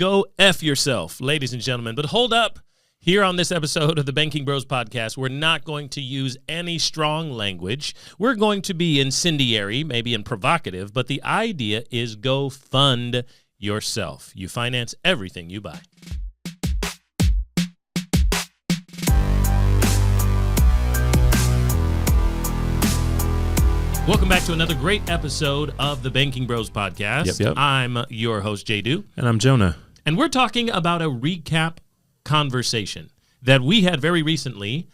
Go F yourself, ladies and gentlemen. But hold up. Here on this episode of the Banking Bros Podcast, we're not going to use any strong language. We're going to be incendiary, maybe and provocative, but the idea is go fund yourself. You finance everything you buy. Welcome back to another great episode of the Banking Bros Podcast. Yep. I'm your host, Jay Du. And I'm Jonah. And we're talking about a recap conversation that we had very recently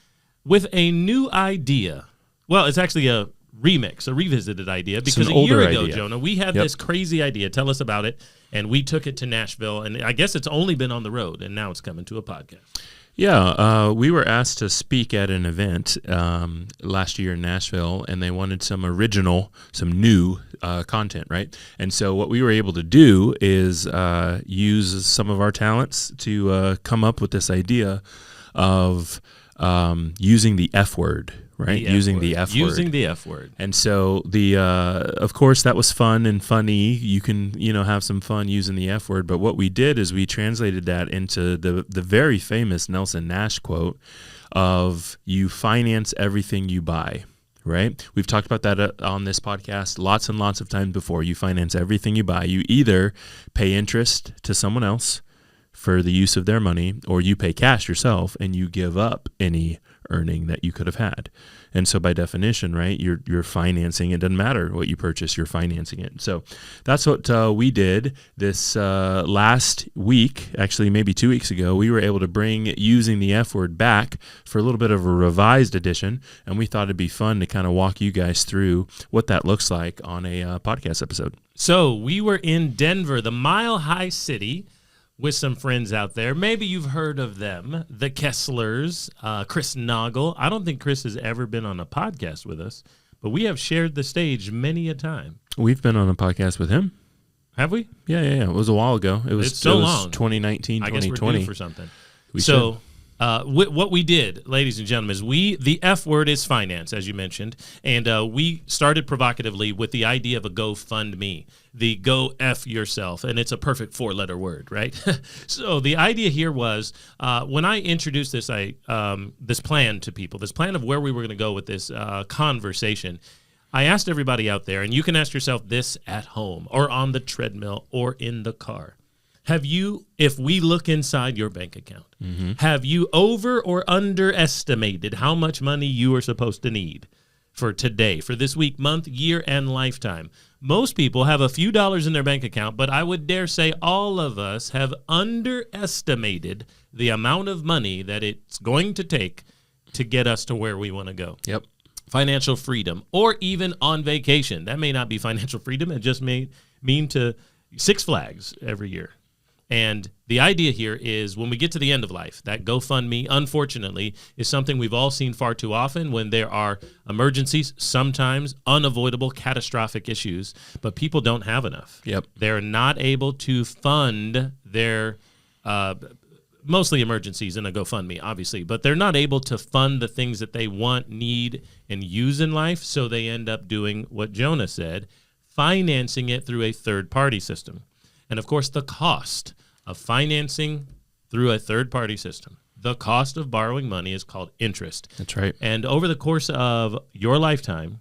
with a new idea. Well, it's actually a remix, a revisited idea, because a year ago, idea. Jonah, we had this crazy idea. Tell us about it. And we took it to Nashville, and I guess it's only been on the road, and now it's coming to a podcast. Yeah, we were asked to speak at an event last year in Nashville, and they wanted some new content, right? And so what we were able to do is use some of our talents to come up with this idea of using the F word, right? Using the F word. And so of course, that was fun and funny. You can, have some fun using the F word. But what we did is we translated that into the very famous Nelson Nash quote of "You finance everything you buy." Right? We've talked about that on this podcast lots and lots of times before. You finance everything you buy. You either pay interest to someone else for the use of their money, or you pay cash yourself and you give up any earning that you could have had. And so by definition, right, you're financing. It doesn't matter what you purchase, you're financing it. So that's what we did this last week, actually maybe 2 weeks ago. We were able to bring using the F word back for a little bit of a revised edition, and we thought it'd be fun to kind of walk you guys through what that looks like on a podcast episode. So we were in Denver, the Mile High City, with some friends out there. Maybe you've heard of them, the Kesslers, Chris Noggle. I don't think Chris has ever been on a podcast with us, but we have shared the stage many a time. We've been on a podcast with him. Have we? Yeah. It was a while ago. It's so long. 2019, 2020. I guess we're due for something. What we did, ladies and gentlemen, is the F word is finance, as you mentioned, and we started provocatively with the idea of a GoFundMe, the Go F yourself, and it's a perfect four-letter word, right? So the idea here was when I introduced this plan to people, this plan of where we were going to go with this conversation, I asked everybody out there, and you can ask yourself this at home or on the treadmill or in the car. Have you, if we look inside your bank account, have you over or underestimated how much money you are supposed to need for today, for this week, month, year, and lifetime? Most people have a few dollars in their bank account, but I would dare say all of us have underestimated the amount of money that it's going to take to get us to where we want to go. Yep. Financial freedom, or even on vacation. That may not be financial freedom. It just may mean to Six Flags every year. And the idea here is when we get to the end of life, that GoFundMe, unfortunately, is something we've all seen far too often when there are emergencies, sometimes unavoidable catastrophic issues, but people don't have enough. Yep. They're not able to fund their mostly emergencies in a GoFundMe, obviously, but they're not able to fund the things that they want, need, and use in life, so they end up doing what Jonah said, financing it through a third-party system. And, of course, the cost of financing through a third-party system, the cost of borrowing money is called interest. That's right. And over the course of your lifetime,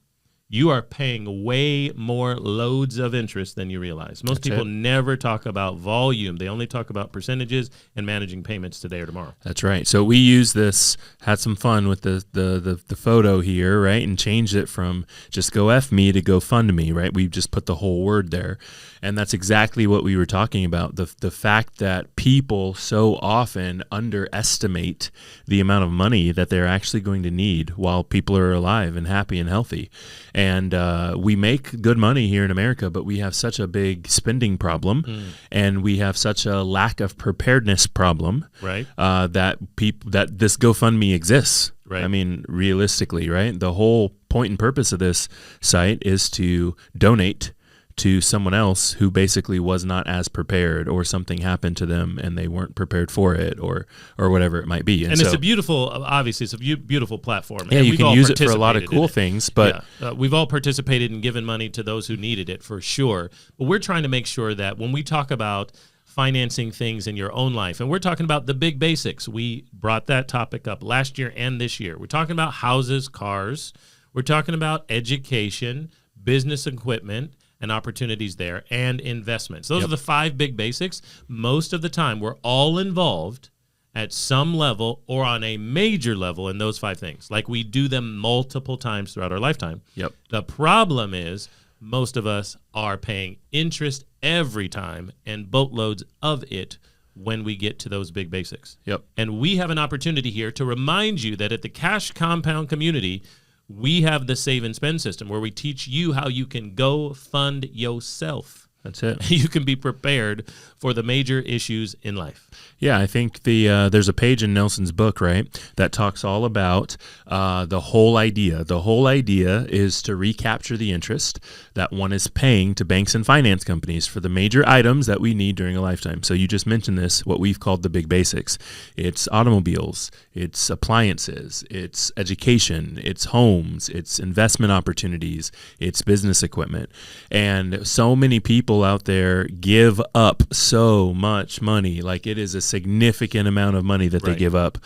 you are paying way more loads of interest than you realize. Most people never talk about volume. They only talk about percentages and managing payments today or tomorrow. That's right. So we used this, had some fun with the photo here, right, and changed it from just Go F me to Go Fund Me, right? We just put the whole word there. And that's exactly what we were talking about, the fact that people so often underestimate the amount of money that they're actually going to need while people are alive and happy and healthy. And we make good money here in America, but we have such a big spending problem, and we have such a lack of preparedness problem, right? That this GoFundMe exists. Right. I mean, realistically, right? The whole point and purpose of this site is to donate to someone else who basically was not as prepared, or something happened to them and they weren't prepared for it, or whatever it might be. And so, it's a beautiful, obviously, it's a beautiful platform. Yeah, and you can use it for a lot of cool things. But we've all participated and given money to those who needed it, for sure. But we're trying to make sure that when we talk about financing things in your own life. And we're talking about the big basics. We brought that topic up last year and this year. We're talking about houses, cars. We're talking about education, business equipment, and opportunities there, and investments. Those are the 5 big basics. Most of the time, we're all involved at some level or on a major level in those 5 things. Like we do them multiple times throughout our lifetime. The problem is most of us are paying interest every time and boatloads of it when we get to those big basics. And we have an opportunity here to remind you that at the Cash Compound community, we have the save and spend system where we teach you how you can go fund yourself. That's it. You can be prepared for the major issues in life. Yeah, I think there's a page in Nelson's book, right, that talks all about the whole idea. The whole idea is to recapture the interest that one is paying to banks and finance companies for the major items that we need during a lifetime. So you just mentioned this, what we've called the big basics. It's automobiles, it's appliances, it's education, it's homes, it's investment opportunities, it's business equipment. And so many people out there give up so much money, like it is a significant amount of money that they give up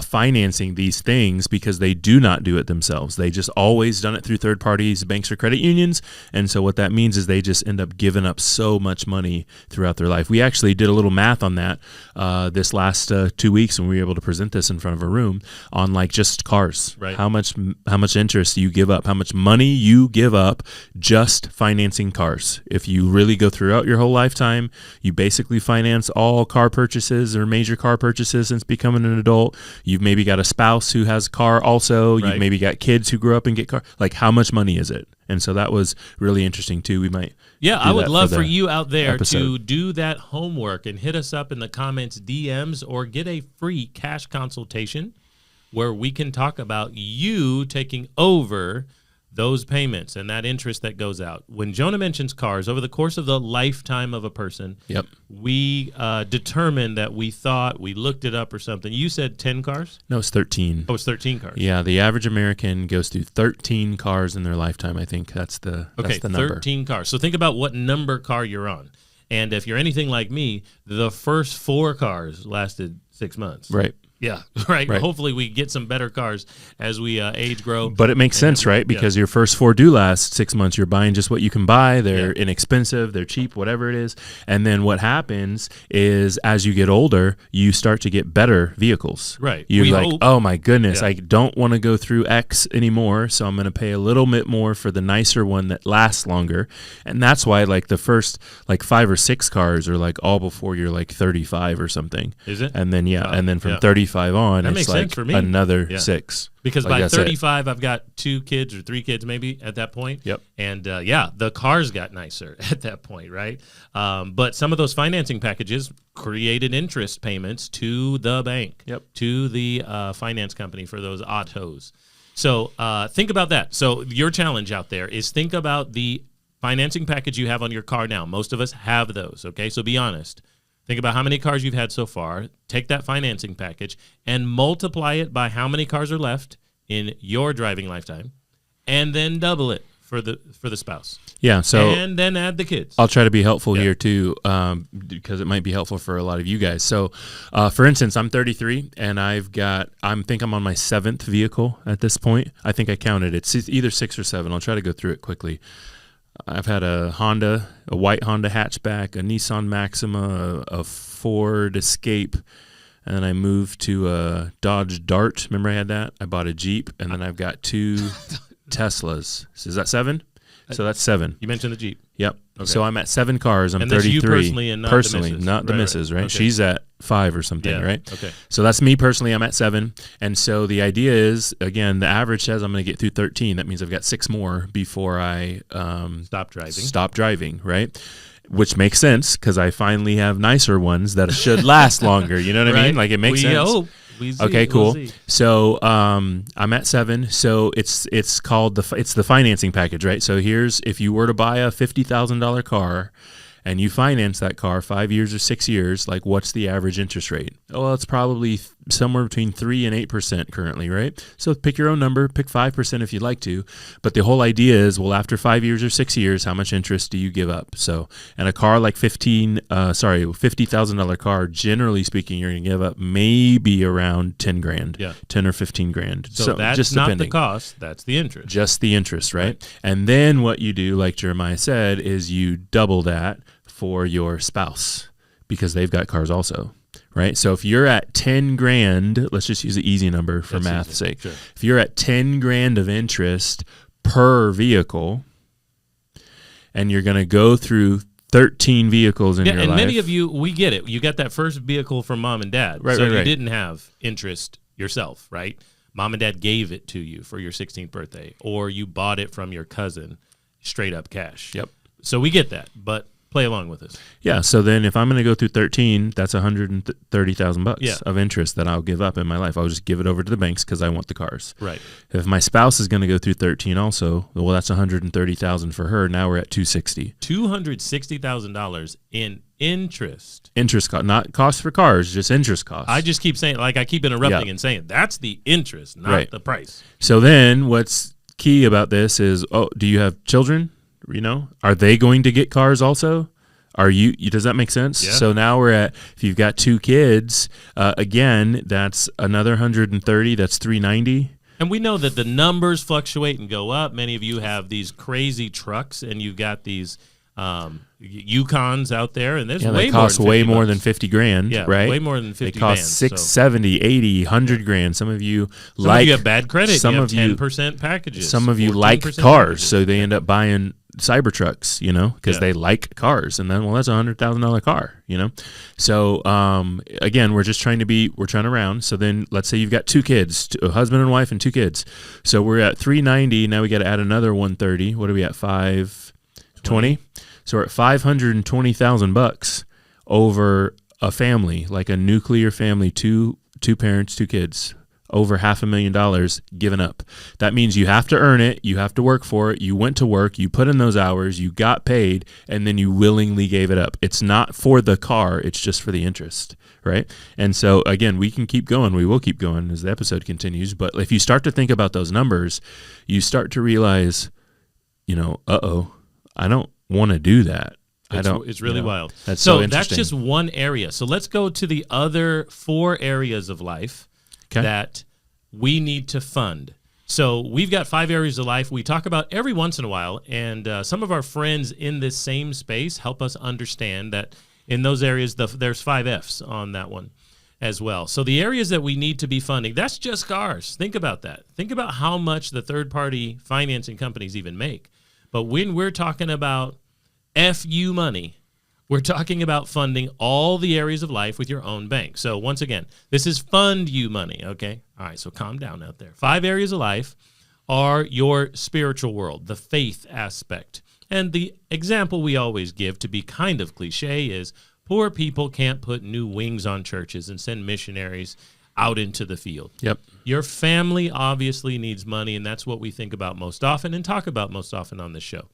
financing these things because they do not do it themselves. They just always done it through third parties, banks or credit unions. And so what that means is they just end up giving up so much money throughout their life. We actually did a little math on that this last 2 weeks when we were able to present this in front of a room on like just cars. How much interest do you give up? How much money you give up just financing cars? If you really go throughout your whole lifetime, you basically finance all car purchases or major car purchases since becoming an adult. You've maybe got a spouse who has a car also. You've maybe got kids who grow up and get car. Like, how much money is it? And so that was really interesting too. We might I would love for you out there to do that homework and hit us up in the comments, DMs, or get a free cash consultation where we can talk about you taking over those payments and that interest that goes out. When Jonah mentions cars, over the course of the lifetime of a person, we determined that we looked it up or something. You said 10 cars? No, it's 13. Oh, it's 13 cars. Yeah, the average American goes through 13 cars in their lifetime. I think that's the number. 13 cars. So think about what number car you're on. And if you're anything like me, the first 4 cars lasted 6 months. Right. Yeah, right. Hopefully we get some better cars as we age, grow. But it makes sense, right? Because your first 4 do last 6 months. You're buying just what you can buy. They're inexpensive. They're cheap, whatever it is. And then what happens is as you get older, you start to get better vehicles. Right. You're like, oh, my goodness, I don't want to go through X anymore, so I'm going to pay a little bit more for the nicer one that lasts longer. And that's why like the first like 5 or 6 cars are like all before you're like 35 or something. Is it? And then, and then from 35 on, that it's makes like sense for me. another 6. Because by 35, I've got 2 kids or 3 kids maybe at that point. And the cars got nicer at that point, right? But some of those financing packages created interest payments to the bank, to the finance company for those autos. So think about that. So your challenge out there is think about the financing package you have on your car now. Most of us have those, okay? So be honest. Think about how many cars you've had so far. Take that financing package and multiply it by how many cars are left in your driving lifetime, and then double it for the spouse. Yeah. So and then add the kids. I'll try to be helpful here too, because it might be helpful for a lot of you guys. So, for instance, I'm 33 and I think I'm on my 7th vehicle at this point. I think I counted. It's either 6 or 7. I'll try to go through it quickly. I've had a white Honda hatchback, a Nissan Maxima, a Ford Escape, and then I moved to a Dodge Dart. Remember I had that? I bought a Jeep, and then I've got 2 Teslas. Is that 7? So that's 7. You mentioned the Jeep. Yep. Okay. So I'm at 7 cars. I'm and 33. You personally, and not the missus. Not the missus, right? Okay. She's at 5 or something, right? Okay. So that's me personally. I'm at 7. And so the idea is, again, the average says I'm going to get through 13. That means I've got 6 more before I stop driving, right? Which makes sense because I finally have nicer ones that should last longer. You know what I mean? Like it makes sense. Hope. Okay, cool. So I'm at 7. So it's called the financing package, right? So if you were to buy a $50,000 car and you finance that car 5 years or 6 years, like what's the average interest rate? Well, it's probably somewhere between 3 and 8% currently, right? So pick your own number, pick 5% if you'd like to. But the whole idea is, well, after 5 years or 6 years, how much interest do you give up? So, and a car like $50,000 car, generally speaking, you're going to give up maybe around 10 grand, 10 or 15 grand. So that's just not the cost, that's the interest. Just the interest, right? And then what you do, like Jeremiah said, is you double that for your spouse because they've got cars also. Right. So if you're at 10 grand, let's just use an easy number for math's sake. Sure. If you're at 10 grand of interest per vehicle and you're going to go through 13 vehicles in your life. And many of you, we get it. You got that first vehicle from mom and dad. Right, so right, you didn't have interest yourself, right? Mom and dad gave it to you for your 16th birthday, or you bought it from your cousin straight up cash. Yep. So we get that, but play along with us. Yeah. So then if I'm going to go through 13, that's $130,000 of interest that I'll give up in my life. I'll just give it over to the banks because I want the cars. Right. If my spouse is going to go through 13 also, well, that's $130,000 for her. Now we're at $260,000. $260,000 in interest. Interest cost, not cost for cars, just interest cost. I just keep saying, like I keep interrupting and saying, that's the interest, not the price. So then what's key about this is, do you have children? Are they going to get cars also? Does that make sense? Yeah. So now we're at, if you've got 2 kids, again, that's another 130, that's 390. And we know that the numbers fluctuate and go up. Many of you have these crazy trucks and you've got these Yukons out there, and there's they cost way more than 50 grand, right? Way more than 50 They cost bands, 6, 70, 80, 100 grand. Some of you Some of you have bad credit. Some you of have you 10% packages. Some of you like cars, packages. so they end up buying Cybertrucks, because they like cars, and then that's $100,000 car, So again, we're trying to round. So then let's say you've got 2 kids, a husband and wife and 2 kids. So we're at 390. Now we got to add another 130. What are we at? 520. So we're at $520,000 over a family, like a nuclear family, two parents, 2 kids. Over $500,000 given up. That means you have to earn it. You have to work for it. You went to work. You put in those hours. You got paid, and then you willingly gave it up. It's not for the car. It's just for the interest, right? And so, again, we can keep going. We will keep going as the episode continues. But if you start to think about those numbers, you start to realize, I don't want to do that. It's really wild. That's so interesting. That's just one area. So let's go to the other 4 areas of life that we need to fund. So we've got 5 areas of life we talk about every once in a while, and some of our friends in this same space help us understand that in those areas, there's 5 F's on that one as well. So the areas that we need to be funding, that's just cars. Think about that. Think about how much the third-party financing companies even make. But when we're talking about FU money, we're talking about funding all the areas of life with your own bank. So once again, this is fund you money, okay? All right, so calm down out there. 5 areas of life are your spiritual world, the faith aspect. And the example we always give, to be kind of cliche, is poor people can't put new wings on churches and send missionaries out into the field. Yep. Your family obviously needs money, and that's what we think about most often and talk about most often on this show.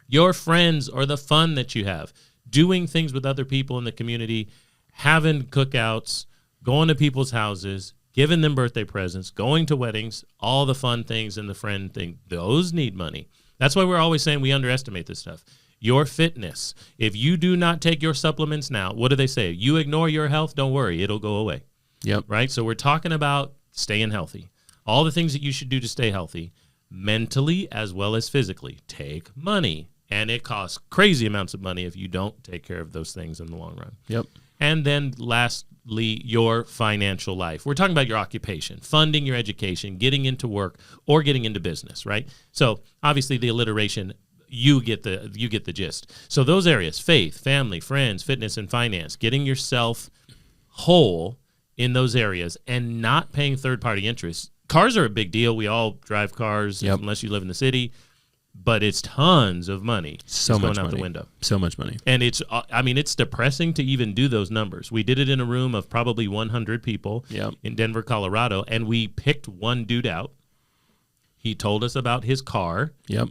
Your friends or the fun that you have, doing things with other people in the community, having cookouts, going to people's houses, giving them birthday presents, going to weddings, all the fun things and the friend thing, those need money. That's why we're always saying we underestimate this stuff. Your fitness, if you do not take your supplements now, what do they say? You ignore your health, don't worry, it'll go away. Yep. Right? So we're talking about staying healthy. All the things that you should do to stay healthy, mentally as well as physically. Take money. And it costs crazy amounts of money if you don't take care of those things in the long run. Yep. And then lastly, your financial life. We're talking about your occupation, funding your education, getting into work, or getting into business, right? So obviously the alliteration, you get the gist. So those areas, faith, family, friends, fitness, and finance, getting yourself whole in those areas and not paying third-party interest. Cars are a big deal. We all drive cars unless you live in the city. But it's tons of money going out the window. So much money. And it's depressing to even do those numbers. We did it in a room of probably 100 people in Denver, Colorado, and we picked one dude out. He told us about his car. Yep.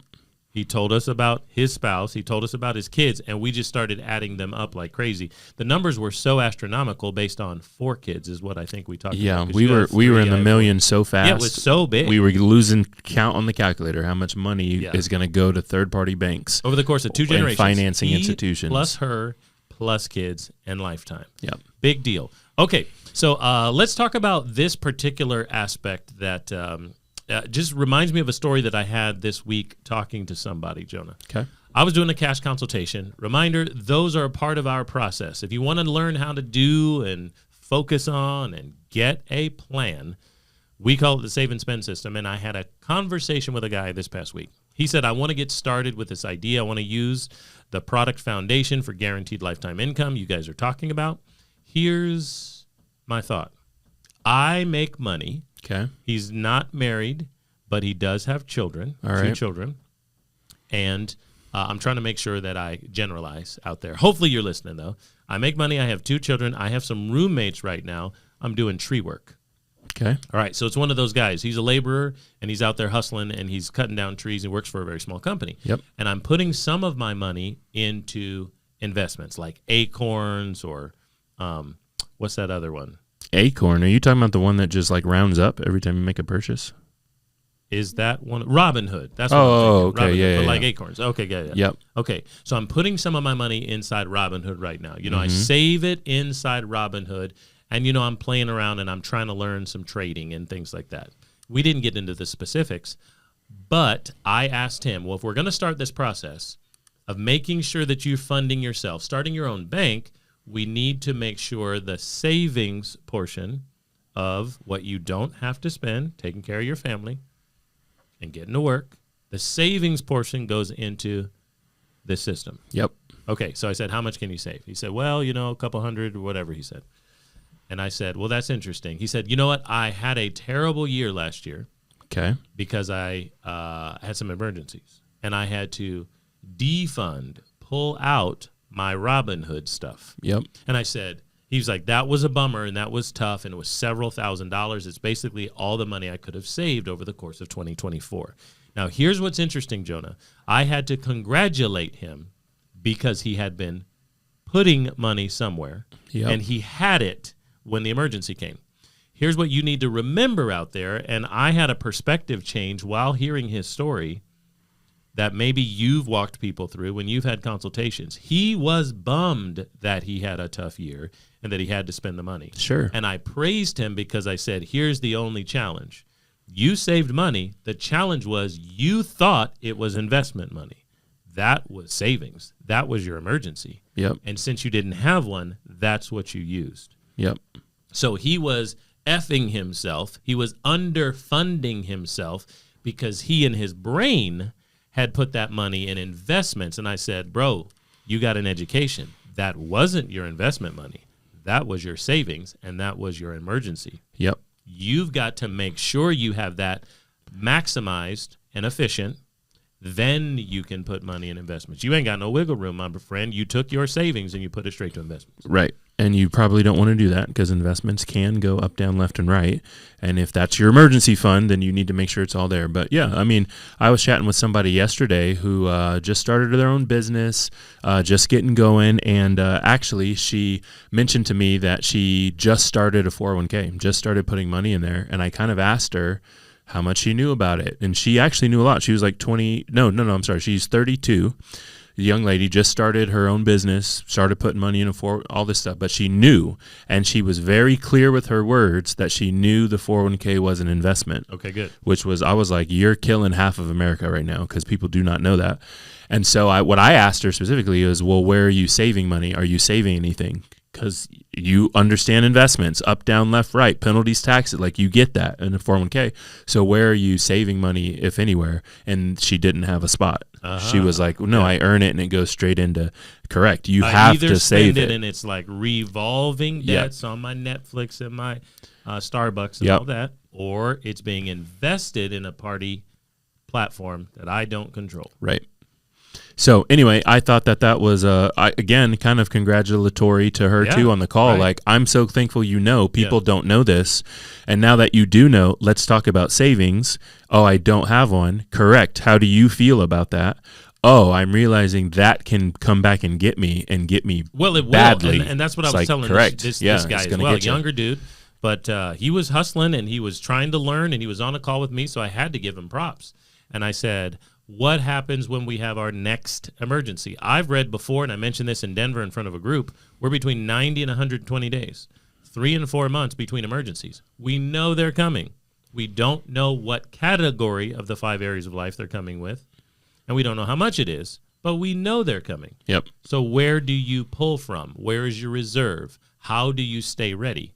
He told us about his spouse. He told us about his kids, and we just started adding them up like crazy. The numbers were so astronomical based on 4 kids is what I think we talked about. Yeah, we were in the millions so fast. Yeah, it was so big. We were losing count on the calculator how much money is going to go to third-party banks over the course of 2 generations. And financing institutions. Plus her, plus kids, and lifetime. Yep. Big deal. Okay, so let's talk about this particular aspect that just reminds me of a story that I had this week talking to somebody, Jonah. Okay. I was doing a cash consultation. Reminder, those are a part of our process. If you want to learn how to do and focus on and get a plan, we call it the Save and Spend system. And I had a conversation with a guy this past week. He said, I want to get started with this idea. I want to use the product foundation for guaranteed lifetime income you guys are talking about. Here's my thought. I make money. Okay. He's not married, but he does have children, All 2 right. children. And I'm trying to make sure that I generalize out there. Hopefully you're listening, though. I make money. I have 2 children. I have some roommates right now. I'm doing tree work. Okay. All right, so it's one of those guys. He's a laborer, and he's out there hustling, and he's cutting down trees. He works for a very small company. Yep. And I'm putting some of my money into investments like Acorns or what's that other one? Acorn. Are you talking about the one that just like rounds up every time you make a purchase? Is that one? Robinhood. That's what I'm thinking. Okay. Robinhood, Yeah. like Acorns. Okay, yeah. Yep. Okay, so I'm putting some of my money inside Robinhood right now. I save it inside Robinhood, and, I'm playing around and I'm trying to learn some trading and things like that. We didn't get into the specifics, but I asked him, well, if we're going to start this process of making sure that you're funding yourself, starting your own bank, we need to make sure the savings portion of what you don't have to spend, taking care of your family and getting to work, the savings portion goes into this system. Yep. Okay, so I said, how much can you save? He said, well, a couple hundred or whatever he said. And I said, well, that's interesting. He said, you know what? I had a terrible year last year. Okay. Because I had some emergencies. And I had to defund, pull out my Robinhood stuff. Yep. And I said, he was like, that was a bummer and that was tough and it was several $1,000s. It's basically all the money I could have saved over the course of 2024. Now, here's what's interesting, Jonah. I had to congratulate him because he had been putting money somewhere and he had it when the emergency came. Here's what you need to remember out there, and I had a perspective change while hearing his story that maybe you've walked people through when you've had consultations. He was bummed that he had a tough year and that he had to spend the money. Sure. And I praised him because I said, here's the only challenge. You saved money. The challenge was you thought it was investment money. That was savings. That was your emergency. Yep. And since you didn't have one, that's what you used. Yep. So he was effing himself. He was underfunding himself because he in his brain had put that money in investments. And I said, bro, you got an education. That wasn't your investment money. That was your savings, and that was your emergency. Yep. You've got to make sure you have that maximized and efficient. Then you can put money in investments. You ain't got no wiggle room, my friend. You took your savings and you put it straight to investments. Right. And you probably don't want to do that because investments can go up, down, left, and right. And if that's your emergency fund, then you need to make sure it's all there. But yeah, I mean, I was chatting with somebody yesterday who just started their own business, just getting going. And actually, she mentioned to me that she just started a 401k, just started putting money in there. And I kind of asked her how much she knew about it. And she actually knew a lot. She was like I'm sorry. She's 32. The young lady just started her own business, started putting money in all this stuff, but she knew, and she was very clear with her words that she knew the 401k was an investment. Okay, good. I was like, you're killing half of America right now because people do not know that. And so what I asked her specifically is, well, where are you saving money? Are you saving anything? Because you understand investments, up, down, left, right, penalties, taxes, like you get that in a 401k. So where are you saving money, if anywhere? And she didn't have a spot. She was like, no, I earn it and it goes straight into, correct. You have to save it. And it's like revolving debts on my Netflix and my Starbucks and all that, or it's being invested in a party platform that I don't control. Right. So anyway, I thought that was again kind of congratulatory to her too on the call. Right. Like, I'm so thankful people don't know this, and now that you do know, let's talk about savings. Oh, I don't have one. Correct. How do you feel about that? Oh, I'm realizing that can come back and get me well, it badly. will, and that's what I was telling this guy as well, younger dude. But he was hustling and he was trying to learn, and he was on a call with me, so I had to give him props. And I said, what happens when we have our next emergency? I've read before, and I mentioned this in Denver in front of a group, we're between 90 and 120 days, 3 and 4 months between emergencies. We know they're coming. We don't know what category of the 5 areas of life they're coming with, and we don't know how much it is, but we know they're coming. Yep. So where do you pull from? Where is your reserve? How do you stay ready?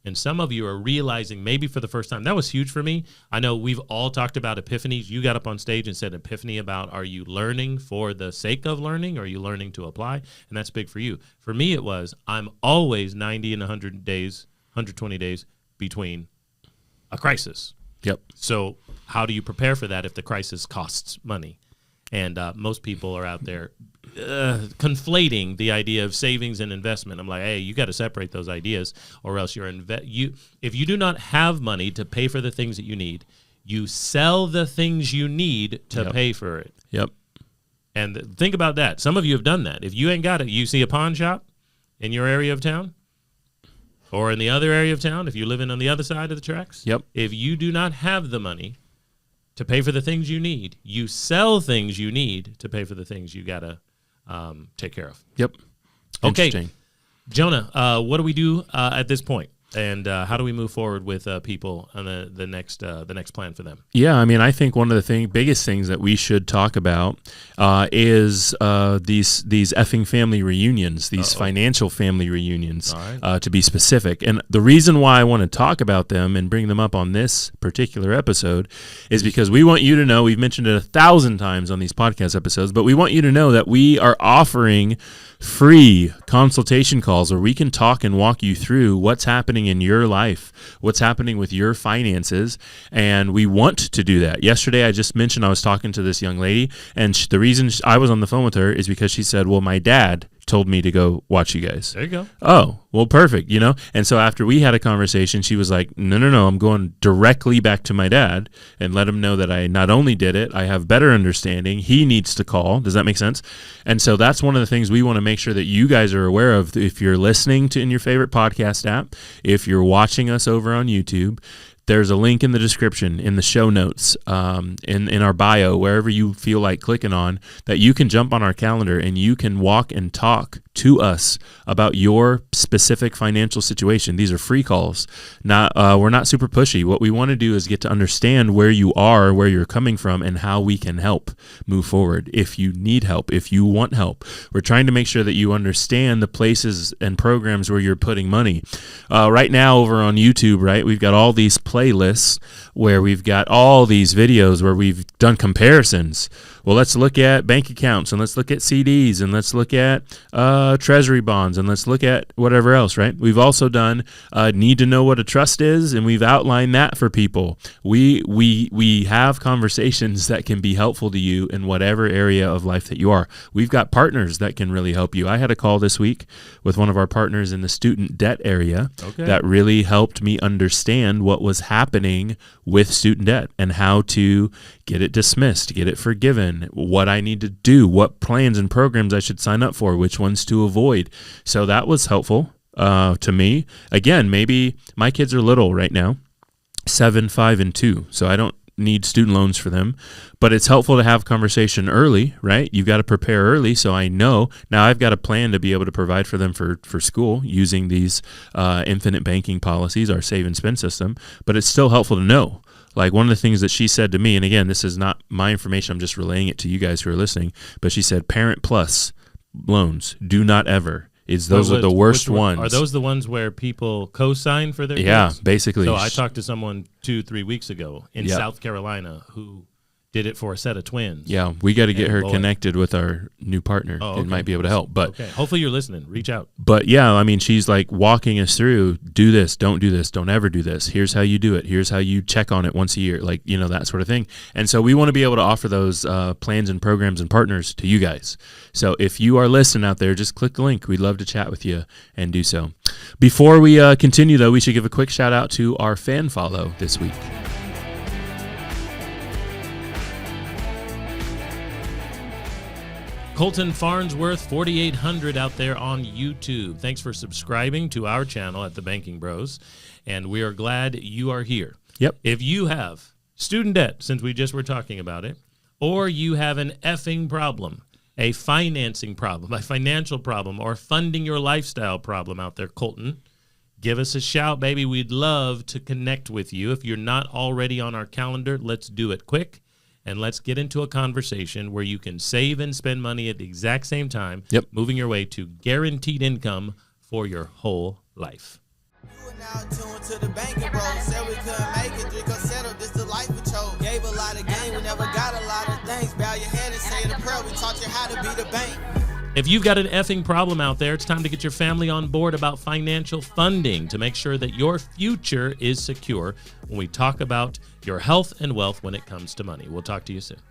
And some of you are realizing, maybe for the first time, that was huge for me. I know we've all talked about epiphanies. You got up on stage and said epiphany about, are you learning for the sake of learning? Or are you learning to apply? And that's big for you. For me, it was, I'm always 90 and 100 days, 120 days between a crisis. Yep. So how do you prepare for that if the crisis costs money? And most people are out there conflating the idea of savings and investment. I'm like, hey, you got to separate those ideas, or else if you do not have money to pay for the things that you need, you sell the things you need to pay for it. Yep. And think about that. Some of you have done that. If you ain't got it, you see a pawn shop in your area of town, or in the other area of town, if you're living on the other side of the tracks. Yep. If you do not have the money to pay for the things you need, you sell things you need to pay for the things you got to take care of. Yep. Okay. Jonah, what do we do at this point? And how do we move forward with people on the next plan for them? Yeah, I mean, I think one of the biggest things that we should talk about is these effing family reunions, these financial family reunions, to be specific. And the reason why I want to talk about them and bring them up on this particular episode is because we want you to know, we've mentioned it 1,000 times on these podcast episodes, but we want you to know that we are offering free consultation calls where we can talk and walk you through what's happening in your life, what's happening with your finances, and we want to do that. Yesterday, I just mentioned I was talking to this young lady, and the reason I was on the phone with her is because she said, well, my dad told me to go watch you guys. There you go. Oh, well, perfect, And so after we had a conversation, she was like, no, I'm going directly back to my dad and let him know that I not only did it, I have better understanding. He needs to call. Does that make sense? And so that's one of the things we want to make sure that you guys are aware of. If you're listening to in your favorite podcast app, if you're watching us over on YouTube, there's a link in the description, in the show notes, in our bio, wherever you feel like clicking on, that you can jump on our calendar and you can walk and talk to us about your specific financial situation. These are free calls. We're not super pushy. What we want to do is get to understand where you are, where you're coming from, and how we can help move forward. If you need help, if you want help, we're trying to make sure that you understand the places and programs where you're putting money. Right now over on YouTube, right, we've got all these playlists where we've got all these videos where we've done comparisons. Well, let's look at bank accounts, and let's look at CDs, and let's look at treasury bonds, and let's look at whatever else, right? We've also done need to know what a trust is, and we've outlined that for people. We have conversations that can be helpful to you in whatever area of life that you are. We've got partners that can really help you. I had a call this week with one of our partners in the student debt area that really helped me understand what was happening with student debt and how to get it dismissed, get it forgiven, what I need to do, what plans and programs I should sign up for, which ones to avoid. So that was helpful to me. Again, maybe my kids are little right now, 7, 5, and 2, so I don't need student loans for them, but it's helpful to have conversation early, right? You've got to prepare early, so I know now I've got a plan to be able to provide for them for school using these infinite banking policies, our save and spend system, but it's still helpful to know. Like one of the things that she said to me, and again, this is not my information, I'm just relaying it to you guys who are listening, but she said, Parent Plus loans, do not ever. Those are the worst ones. Are those the ones where people co-sign for their kids? Yeah, basically. So I talked to someone 2-3 weeks ago in South Carolina who did it for a set of twins. Yeah, we got to get her boy. connected with our new partner. Oh, okay. It might be able to help. But okay. Hopefully you're listening. Reach out. But yeah, I mean, she's like walking us through, do this, don't ever do this. Here's how you do it. Here's how you check on it once a year, like, you know, that sort of thing. And so we want to be able to offer those plans and programs and partners to you guys. So if you are listening out there, just click the link. We'd love to chat with you and do so. Before we continue, though, we should give a quick shout out to our fan follow this week. Colton Farnsworth, 4800 out there on YouTube. Thanks for subscribing to our channel at The Banking Bros, and we are glad you are here. Yep. If you have student debt, since we just were talking about it, or you have an effing problem, a financing problem, a financial problem, or funding your lifestyle problem out there, Colton, give us a shout, baby. We'd love to connect with you. If you're not already on our calendar, let's do it quick. And let's get into a conversation where you can save and spend money at the exact same time, moving your way to guaranteed income for your whole life. You are now tuned to the Banking Bros. Said we couldn't make it, drink or settle, this the life we chose. Gave a lot of game, we never got a lot of things. Bow your head and say the prayer, we taught you how to be the bank. If you've got an effing problem out there, it's time to get your family on board about financial funding to make sure that your future is secure when we talk about your health and wealth when it comes to money. We'll talk to you soon.